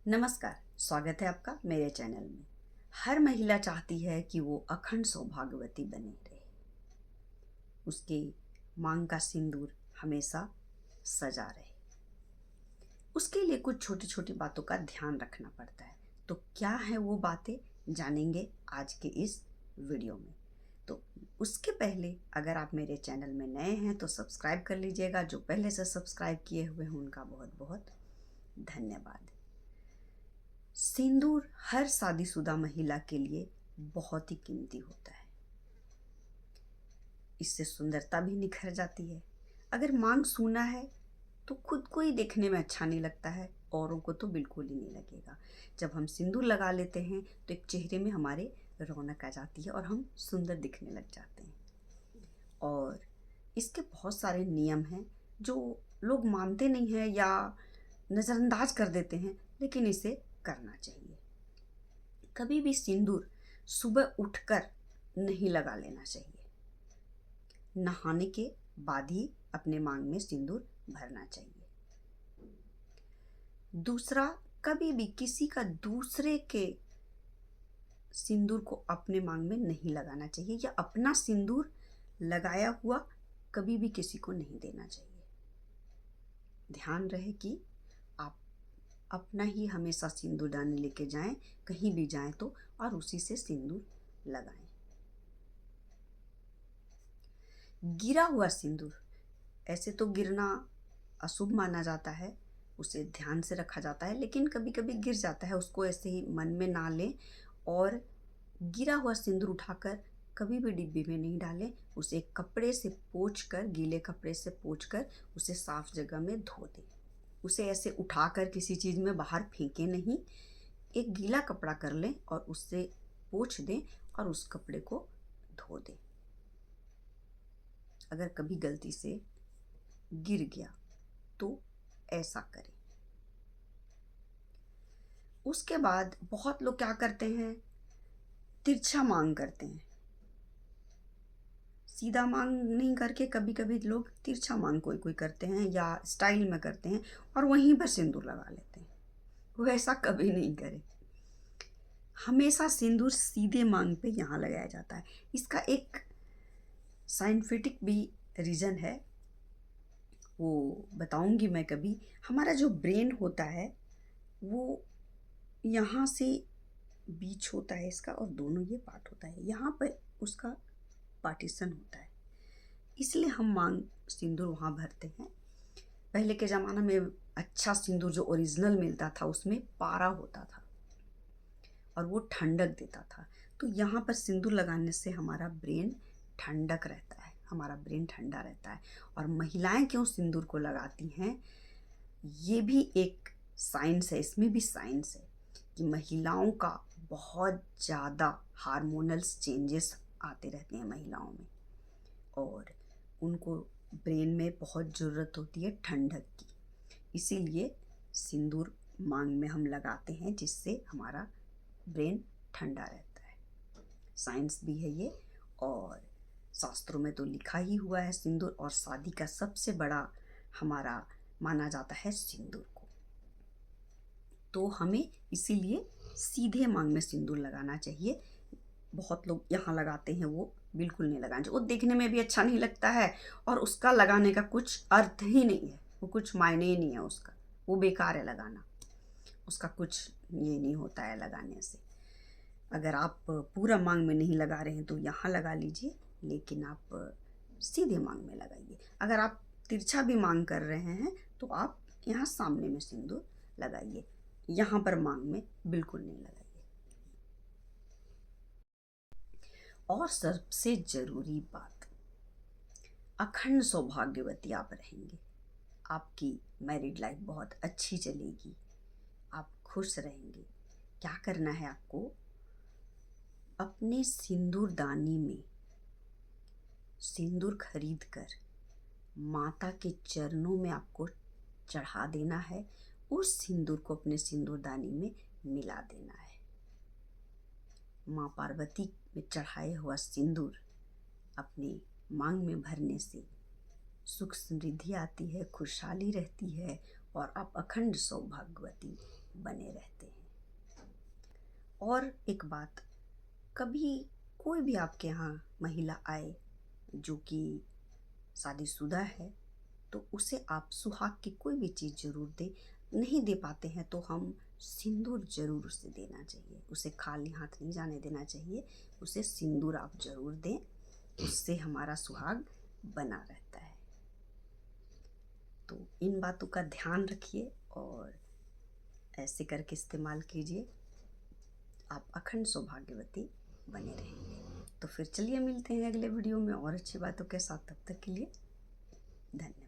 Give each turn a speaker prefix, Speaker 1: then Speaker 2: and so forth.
Speaker 1: नमस्कार, स्वागत है आपका मेरे चैनल में। हर महिला चाहती है कि वो अखंड सौभाग्यवती बनी रहे, उसके मांग का सिंदूर हमेशा सजा रहे। उसके लिए कुछ छोटी छोटी बातों का ध्यान रखना पड़ता है। तो क्या है वो बातें, जानेंगे आज के इस वीडियो में। तो उसके पहले अगर आप मेरे चैनल में नए हैं तो सब्सक्राइब कर लीजिएगा। जो पहले से सब्सक्राइब किए हुए हैं उनका बहुत बहुत धन्यवाद। सिंदूर हर शादीशुदा महिला के लिए बहुत ही कीमती होता है। इससे सुंदरता भी निखर जाती है। अगर मांग सूना है तो खुद को ही देखने में अच्छा नहीं लगता है, औरों को तो बिल्कुल ही नहीं लगेगा। जब हम सिंदूर लगा लेते हैं तो एक चेहरे में हमारे रौनक आ जाती है और हम सुंदर दिखने लग जाते हैं। और इसके बहुत सारे नियम हैं जो लोग मानते नहीं हैं या नज़रअंदाज कर देते हैं, लेकिन इसे करना चाहिए। कभी भी सिंदूर सुबह उठकर नहीं लगा लेना चाहिए। नहाने के बाद ही अपने मांग में सिंदूर भरना चाहिए। दूसरा, कभी भी किसी का दूसरे के सिंदूर को अपने मांग में नहीं लगाना चाहिए, या अपना सिंदूर लगाया हुआ कभी भी किसी को नहीं देना चाहिए। ध्यान रहे कि आप अपना ही हमेशा सिंदूरदानी लेके जाएं, कहीं भी जाएं तो, और उसी से सिंदूर लगाएं। गिरा हुआ सिंदूर, ऐसे तो गिरना अशुभ माना जाता है, उसे ध्यान से रखा जाता है, लेकिन कभी कभी गिर जाता है, उसको ऐसे ही मन में ना लें। और गिरा हुआ सिंदूर उठाकर कभी भी डिब्बे में नहीं डालें। उसे कपड़े से पोंछकर, गीले कपड़े से पोंछकर उसे साफ जगह में धो दें। उसे ऐसे उठाकर किसी चीज़ में बाहर फेंकें नहीं। एक गीला कपड़ा कर लें और उससे पोंछ दें और उस कपड़े को धो दें। अगर कभी गलती से गिर गया तो ऐसा करें। उसके बाद बहुत लोग क्या करते हैं, तिरछा मांग करते हैं। सीधा मांग नहीं करके कभी कभी लोग तिरछा मांग कोई कोई करते हैं या स्टाइल में करते हैं और वहीं पर सिंदूर लगा लेते हैं। वो ऐसा कभी नहीं करें। हमेशा सिंदूर सीधे मांग पे यहाँ लगाया जाता है। इसका एक साइंटिफिक भी रीज़न है, वो बताऊंगी मैं कभी। हमारा जो ब्रेन होता है वो यहाँ से बीच होता है इसका, और दोनों ये पार्ट होता है, यहाँ पर उसका पार्टीशन होता है, इसलिए हम मांग सिंदूर वहाँ भरते हैं। पहले के ज़माना में अच्छा सिंदूर जो ओरिजिनल मिलता था उसमें पारा होता था और वो ठंडक देता था। तो यहाँ पर सिंदूर लगाने से हमारा ब्रेन ठंडक रहता है, हमारा ब्रेन ठंडा रहता है। और महिलाएं क्यों सिंदूर को लगाती हैं, ये भी एक साइंस है, इसमें भी साइंस है कि महिलाओं का बहुत ज़्यादा हार्मोनल्स चेंजेस आते रहते हैं महिलाओं में, और उनको ब्रेन में बहुत ज़रूरत होती है ठंडक की। इसीलिए सिंदूर मांग में हम लगाते हैं, जिससे हमारा ब्रेन ठंडा रहता है। साइंस भी है ये, और शास्त्रों में तो लिखा ही हुआ है। सिंदूर और शादी का सबसे बड़ा हमारा माना जाता है सिंदूर को। तो हमें इसीलिए सीधे मांग में सिंदूर लगाना चाहिए। बहुत लोग यहाँ लगाते हैं, वो बिल्कुल नहीं लगाना चाहिए। वो देखने में भी अच्छा नहीं लगता है और उसका लगाने का कुछ अर्थ ही नहीं है, वो कुछ मायने ही नहीं है उसका, वो बेकार है लगाना, उसका कुछ ये नहीं होता है लगाने से। अगर आप पूरा मांग में नहीं लगा रहे हैं तो यहाँ लगा लीजिए, लेकिन आप सीधे मांग में लगाइए। अगर आप तिरछा भी मांग कर रहे हैं तो आप यहाँ सामने में सिंदूर लगाइए, यहाँ पर मांग में बिल्कुल नहीं लगाइए। और सबसे ज़रूरी बात, अखंड सौभाग्यवती आप रहेंगे। आपकी मैरिड लाइफ बहुत अच्छी चलेगी, आप खुश रहेंगे। क्या करना है आपको, अपने सिंदूरदानी में सिंदूर खरीद कर माता के चरणों में आपको चढ़ा देना है। उस सिंदूर को अपने सिंदूरदानी में मिला देना है। माँ पार्वती में चढ़ाया हुआ सिंदूर अपनी मांग में भरने से सुख समृद्धि आती है, खुशहाली रहती है और आप अखंड सौभाग्यवती बने रहते हैं। और एक बात, कभी कोई भी आपके यहाँ महिला आए जो कि शादीशुदा है, तो उसे आप सुहाग की कोई भी चीज़ ज़रूर दें। नहीं दे पाते हैं तो हम सिंदूर ज़रूर उसे देना चाहिए, उसे खाली हाथ नहीं जाने देना चाहिए, उसे सिंदूर आप ज़रूर दें, उससे हमारा सुहाग बना रहता है। तो इन बातों का ध्यान रखिए और ऐसे करके इस्तेमाल कीजिए, आप अखंड सौभाग्यवती बने रहेंगे। तो फिर चलिए मिलते हैं अगले वीडियो में और अच्छी बातों के साथ। तब तक के लिए धन्यवाद।